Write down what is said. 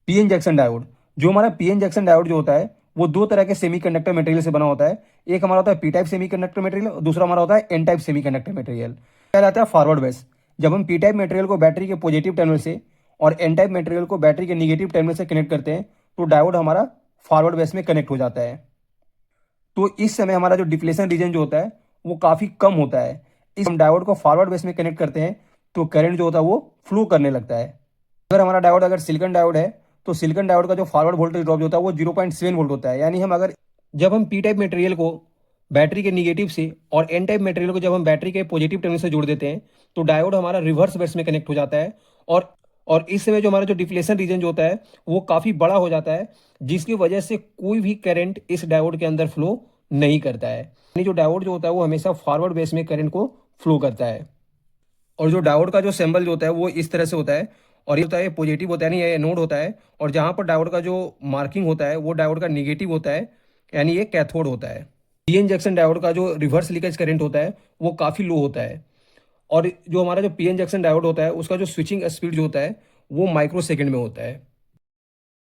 P N junction diode. जो हमारा P N junction diode जो होता है वो दो तरह के सेमीकंडक्टर मटेरियल से बना होता है। एक हमारा होता है पी टाइप सेमीकंडक्टर मटेरियल और दूसरा हमारा होता है एन टाइप सेमीकंडक्टर मटेरियल। क्या रहता है फॉरवर्ड बेस। जब हम पी टाइप मटेरियल को बैटरी के पॉजिटिव टर्मिनल से और एन टाइप मटेरियल को बैटरी के निगेटिव टर्मिनल से कनेक्ट करते हैं तो डायोड हमारा फॉरवर्ड बेस में कनेक्ट हो जाता है। तो इस समय हमारा जो डिप्लेशन रीजन जो होता है वो काफ़ी कम होता है। इस हम डायोड को फॉरवर्ड बेस में कनेक्ट करते हैं तो करंट जो होता है वो फ्लो करने लगता है। अगर हमारा डायोड अगर सिलिकॉन डायोड है तो सिलिकॉन डायोड का जो फॉरवर्ड वोल्टेज ड्रॉप होता है वो 0.7 वोल्ट होता है। यानी हम अगर जब हम पी टाइप मटेरियल को बैटरी के निगेटिव से और एन टाइप मटेरियल को जब हम बैटरी के पॉजिटिव टर्मिनल से जोड़ देते हैं तो डायोड हमारा रिवर्स बेस में कनेक्ट हो जाता है। और और इस समय जो हमारा जो डिप्लेशन रीजन जो होता है वो काफ़ी बड़ा हो जाता है, जिसकी वजह से कोई भी करंट इस डायोड के अंदर फ्लो नहीं करता है। यानी जो डायोड जो होता है वो हमेशा फॉरवर्ड बेस में करंट को फ्लो करता है। और जो डायोड का जो सिंबल जो होता है वो इस तरह से होता है। और ये होता है पॉजिटिव होता है, यानी ये नोड होता है। और जहाँ पर डायोड का जो मार्किंग होता है वो डायोड का निगेटिव होता है, यानी ये कैथोड होता है। पी एन जंक्शन डायोड का जो रिवर्स लीकेज करंट होता है वो काफ़ी लो होता है। और जो हमारा जो पी एन जंक्शन डायोड होता है उसका जो स्विचिंग स्पीड जो होता है वो माइक्रो सेकंड में होता है।